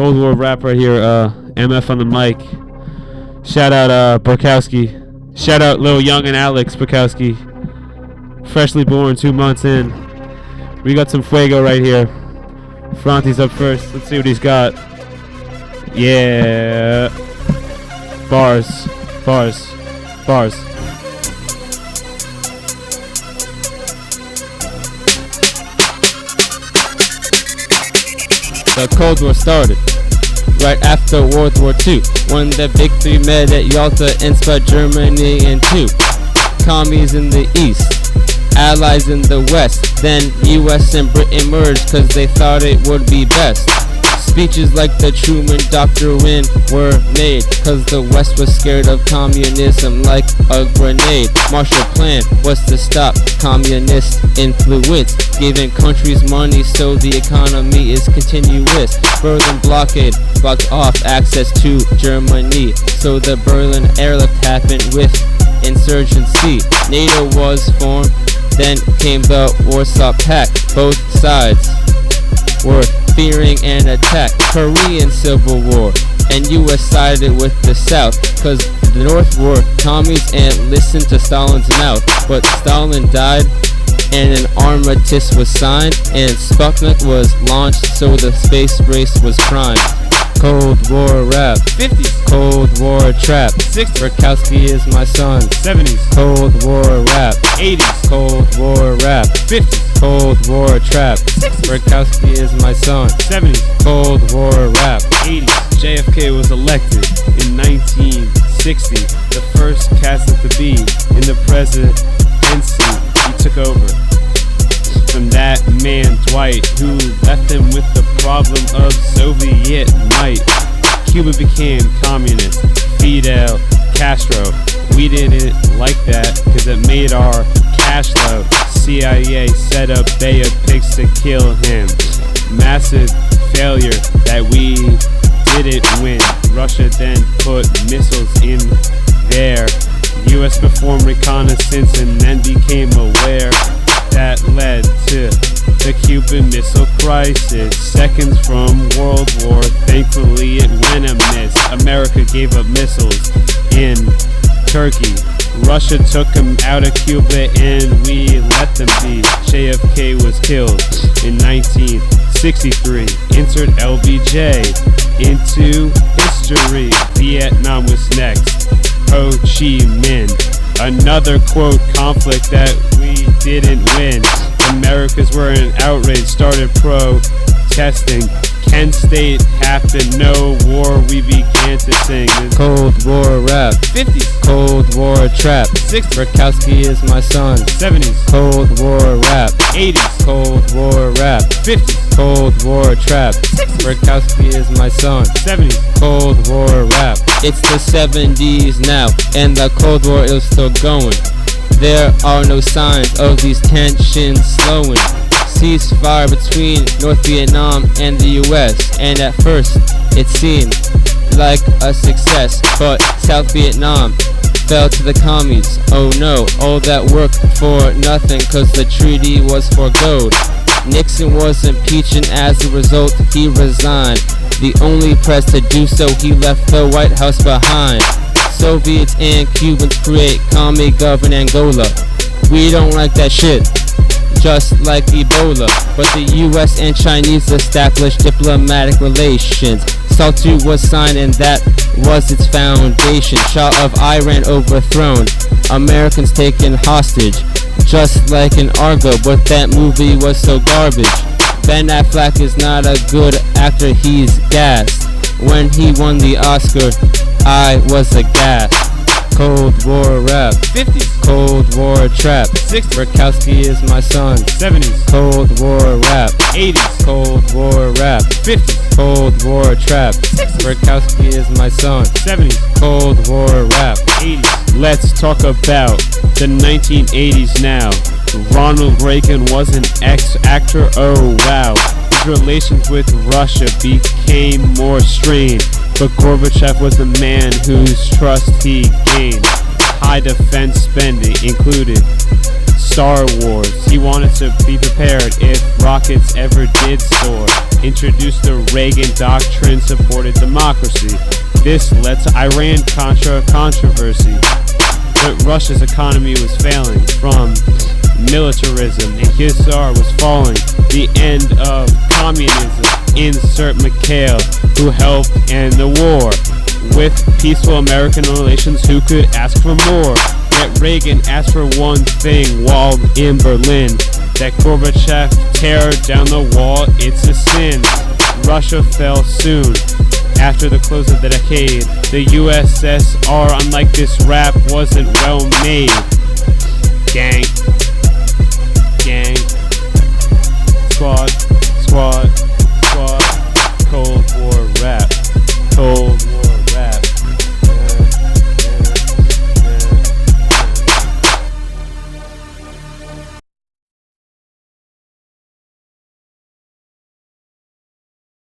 Cold War rap right here. MF on the mic. Shout out Burkowski. Shout out Lil Young and Alex Burkowski. Freshly born, 2 months in. We got some Fuego right here. Fronty's up first. Let's see what he's got. Yeah. Bars. Bars. Bars. The Cold War started right after World War II, when the big three met at Yalta and split Germany in two. Commies in the east, allies in the west, then US and Britain merged cause they thought it would be best. Speeches like the Truman Doctrine were made cause the West was scared of communism like a grenade. Marshall Plan was to stop communist influence, giving countries money so the economy is continuous. Berlin blockade blocked off access to Germany, so the Berlin airlift happened with insurgency. NATO was formed, then came the Warsaw Pact. Both sides were fearing an attack. Korean Civil War, and US sided with the South, cause the North were commies and listened to Stalin's mouth. But Stalin died and an armistice was signed, and Sputnik was launched, so the space race was primed. Cold War rap, 50s. Cold War trap, 60s. Burkowski is my son. 70s. Cold War rap, 80s. Cold War rap, 50s. Cold War trap, 60s. Burkowski is my son. 70s. Cold War rap, 80s. JFK was elected in 1960. The first candidate to be in the presidency. He took over from that man Dwight, who left him with the problem of Soviet might. Cuba became communist. Fidel Castro, we didn't like that because it made our cash low. CIA set up Bay of Pigs to kill him. Massive failure that we didn't win. Russia then put missiles in there. US performed reconnaissance and then became aware. That led to the Cuban Missile Crisis. Seconds from World War, thankfully it went amiss. America gave up missiles in Turkey. Russia took them out of Cuba and we let them be. JFK was killed in 1963. Insert LBJ into history. Vietnam was next. Ho Chi Minh. Another quote conflict that we didn't win. Americans were in outrage, started protesting. Kent State happened, no war, we began to sing. Cold War rap, 50s. Cold War trap, 60s. Burkowski is my son. 70s. Cold War rap, 80s. Cold War rap, 50s. Cold War trap, 60s. Burkowski is my son. 70s. Cold War rap. It's the 70s now, and the Cold War is still going. There are no signs of these tensions slowing. Ceasefire between North Vietnam and the US, and at first it seemed like a success, but South Vietnam fell to the commies. Oh no, all that work for nothing, cause the treaty was forgoed. Nixon was impeached and as a result he resigned. The only press to do so, he left the White House behind. Soviets and Cubans create commie govern Angola. We don't like that shit, just like Ebola. But the US and Chinese established diplomatic relations. SALT II was signed and that was its foundation. Shah of Iran overthrown, Americans taken hostage, just like in Argo, but that movie was so garbage. Ben Affleck is not a good actor, he's gassed. When he won the Oscar, I was aghast. Cold War rap, 50s. Cold War trap, 60s. Burkowski is my son. 70s. Cold War rap, 80s. Cold War rap, 50s. Cold War trap, 60s. Burkowski is my son. 70s. Cold War rap, 80s. Let's talk about the 1980s now. Ronald Reagan was an ex-actor, oh wow. His relations with Russia became more strained, but Gorbachev was the man whose trust he gained. High defense spending included Star Wars. He wanted to be prepared if rockets ever did soar. Introduced the Reagan Doctrine, supported democracy. This led to Iran-Contra controversy. But Russia's economy was failing from militarism, and his czar was falling. The end of communism. Insert Mikhail, who helped end the war. With peaceful American relations, who could ask for more? Yet Reagan asked for one thing while in Berlin, that Gorbachev tear down the wall. It's a sin. Russia fell soon. After the close of the decade, the USSR, unlike this rap, wasn't well made. Gang, gang, squad, squad.